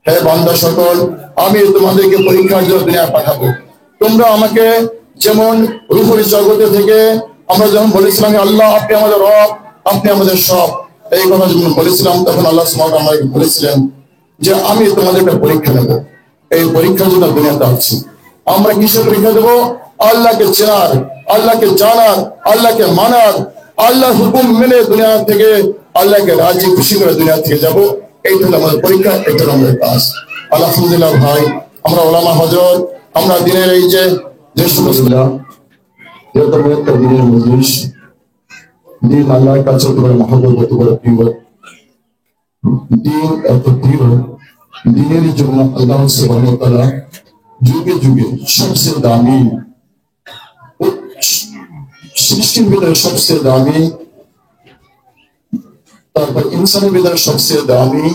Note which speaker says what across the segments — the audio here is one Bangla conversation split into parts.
Speaker 1: হে বান্দা সকল, আমি তোমাদেরকে পরীক্ষার জন্য দুনিয়ায় পাঠাবো। তোমরা আমাকে যেমন রূহের জগতে থেকে আমরা যখন বলেছিলাম আল্লাহ আপনি আমাদের রব, আপনি আমাদের সব, এই কথা যখন বলেছিলাম তখন আল্লাহ সুবহানাহু ওয়া তাআলা বলেছিলেন যে আমি তোমাদের একটা পরীক্ষা নেব। এই পরীক্ষার জন্য দুনিয়াতে আসছি। আমরা কিসের পরীক্ষা দেবো? আল্লাহকে চেনার, আল্লাহকে জানার, আল্লাহকে মানার, আল্লাহর হুকুম মেনে দুনিয়া থেকে আল্লাহকে রাজি খুশি করে দুনিয়া থেকে যাবো। এইটা হলো আমাদের পরীক্ষা, এটা হলো আমাদের কাজ। আলহামদুলিল্লাহ ভাই, আমরা ওলামা হযরত, আমরা দিনের এই যে সমস্ত একটা দিনের মজলিস, দিন আল্লাহর কাছে তোমার মহব্বত কত বড় প্রিয়, দিন এত প্রিয়, দিনের জন্য আল্লাহ সুবহানাহু ওয়া তাআলা যুগে যুগে সবচেয়ে দামি, সৃষ্টির ভিতরে সবচেয়ে দামি, তারপর ইনসানের ভিতরে সবচেয়ে দামি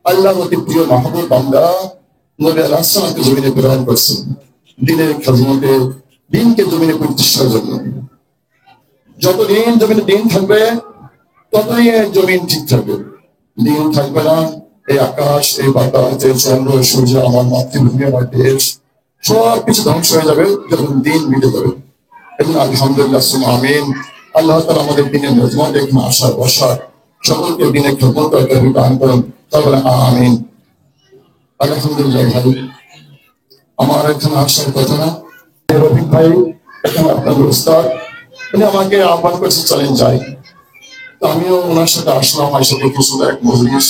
Speaker 1: আল্লাহর অতি প্রিয় মাহবুব বান্দা নবী আলাইহিস সালামকে জমিনে প্রেরণ করছেন দিনের খেদমতে, দিনকে জমিনে প্রতিষ্ঠার জন্য। যতদিন জমিনে দিন থাকবে ততই জমিন ঠিক থাকবে। দিন থাকবে না, এই আকাশ, এই বাতাস, এই চন্দ্র সূর্য, আমার মাতৃভূমি, আমার দেশ, সব কিছু ধ্বংস হয়ে যাবে যখন দিন মিটে যাবে। এবং আলহামদুলিল্লাহ সুম্মা আমিন। আল্লাহ তাআলা আমাদের দিনের মেজবান এখানে আসার বসার সকলকে দিনের খেদমত করার দান করেন, তাহলে আমিন। আলহামদুলিল্লাহ ভাই, আমার এখানে আসার কথা না, রফিক ভাই এখানে আপনাদের উস্তাদ, উনি আমাকে আহ্বান করছে চলেন যাই। তো আমিও ওনার সাথে আসলাম, এসে দেখি সুন্দর এক মজলিস,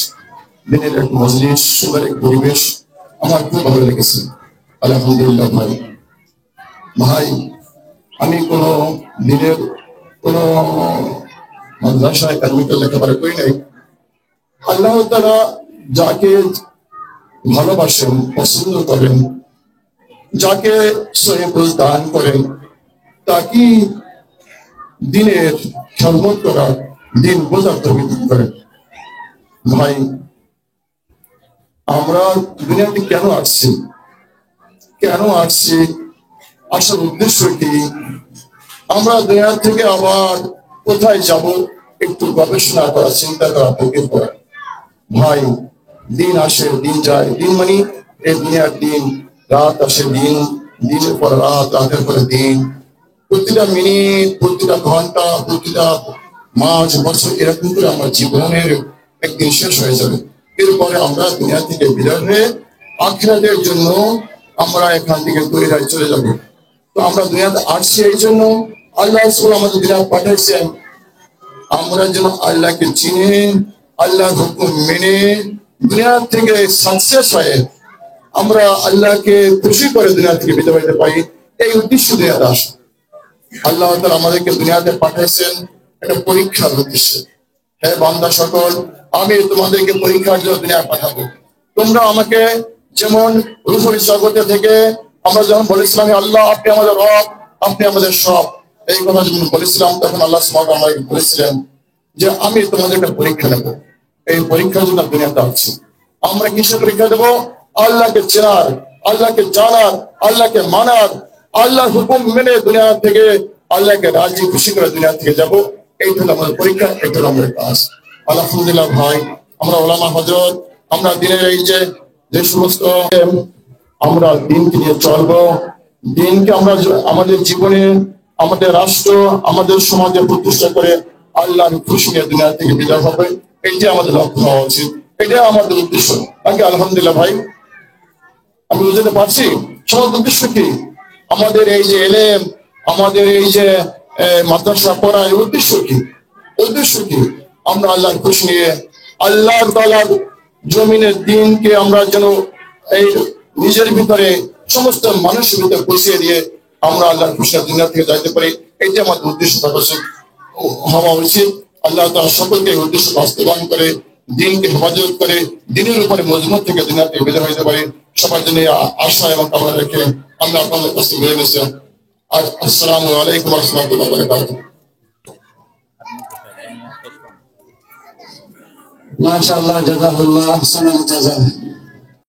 Speaker 1: দিনের এক মজলিস, সুন্দর এক পরিবেশ, আমার খুব ভালো লেগেছে। আলহামদুলিল্লাহ ভাই। ভাই আমি কোনো দিনের কোনো মাদ্রাসায় একাডেমিতে লেখাপড়া করি নাই। আল্লাহ তাআলা যাকে ভালোবাসেন, পছন্দ করেন, যাকে সহিবুল দান করেন, তাকে দিনের খেদমত করার, দিন বোঝার তৌফিক করেন। ভাই আমরা দুনিয়াতে কেন আসছি, কেন আসছি, আসার উদ্দেশ্য কি, আমরা দুনিয়া থেকে আবার কোথায় যাব, একটু গবেষণা করা, চিন্তা করা, ফিকির করা। ভাই দিন আসে দিন যায়, দিন মানে এই দুনিয়ার দিন, রাত আসে দিন, দিনের পর রাত, রাতের পরে দিন, প্রতিটা মিনিট, প্রতিটা ঘন্টা, প্রতিটা মাস, বছর, এরকম করে আমার জীবনের একদিন শেষ হয়ে যাবে। এরপরে আমরা দুনিয়া থেকে বিদায় হয়ে আখিরাতের জন্য আমরা এখান থেকে তৈরি হয়ে চলে যাব। তো আমরা দুনিয়াতে আসছি এই জন্য, আল্লাহ আমাদের দুনিয়া পাঠাইছেন আমরা যেন আল্লাহকে চিনে, আল্লাহর হুকুম মেনে দুনিয়া থেকে সাকসেস হয়ে আমরা আল্লাহকে খুশি করে দুনিয়া থেকে বিদায় হতে পারি। এই উদ্দেশ্য দুনিয়াতে আসা। আল্লাহ তাআলা আমাদেরকে দুনিয়াতে পাঠাইছেন একটা পরীক্ষার উদ্দেশ্যে। হে বান্দা সকল, আমি তোমাদেরকে পরীক্ষার জন্য দুনিয়ায় পাঠাবো। তোমরা আমাকে যেমন রূহের জগতে থেকে আমরা যখন বলেছিলাম আল্লাহ আপনি আমাদের রব, আপনি আমাদের সব, এই কথা যখন বলেছিলাম তখন আল্লাহ সুবহানাহু ওয়া তাআলা বলেছিলেন যে আমি তোমাদের একটা পরীক্ষা নেব। এই পরীক্ষার জন্য দুনিয়াতে আসছি। আমরা কিসের পরীক্ষা দেবো? আল্লাহকে চেনার, আল্লাহকে জানার, আল্লাহকে মানার, আল্লাহর হুকুম মেনে দুনিয়া থেকে আল্লাহকে রাজি খুশি করে দুনিয়া থেকে যাব। এইটা হলো আমাদের পরীক্ষা, এটা হলো আমাদের কাজ। আলহামদুলিল্লাহ ভাই, আমরা ওলামা হযরত, আমরা দিনের এই যে সমস্ত আমরা দিনকে নিয়ে চলবো, দিনকে আমরা আমাদের জীবনে, আমাদের রাষ্ট্র, আমাদের সমাজে প্রতিষ্ঠা করে আল্লাহর খুশি নিয়ে দুনিয়া থেকে বিদায় হবে, এইটা আমাদের লক্ষ্য হওয়া উচিত, এটা আমাদের উদ্দেশ্য। আগে আলহামদুলিল্লাহ ভাই, আমি বুঝতে পারছি সব উদ্দেশ্য কি, আমাদের এই যে এলেম, আমাদের এই যে মাদ্রাসা পড়া, এই উদ্দেশ্য কি? উদ্দেশ্য কি? আমরা আল্লাহর খুশি নিয়ে আল্লাহ তাআলার জমিনের দিনকে আমরা যেন এই নিজের ভিতরে সমস্ত মানুষের ভিতরে পৌঁছিয়ে দিয়ে আমরা আল্লাহর খুশি দুনিয়া থেকে যাইতে পারি, এটা আমাদের উদ্দেশ্য হওয়া উচিত। আল্লাহ তাআলা সকলকে এই উদ্দেশ্য বাস্তবায়ন করে দিনকে হেফাজত করে দিনের উপরে মজবুত থেকে দুনিয়া থেকে বের হইতে পারে, সবার জন্য আশা এবং কামনা রেখে আমরা আপনাদের কাছে বেরিয়ে গেছি। আর আসসালামু আলাইকুম ওয়া রাহমাতুল্লাহি ওয়া বারাকাতুহু।
Speaker 2: মাশাআল্লাহ, জাযাকাল্লাহ আহসানাল জাযা।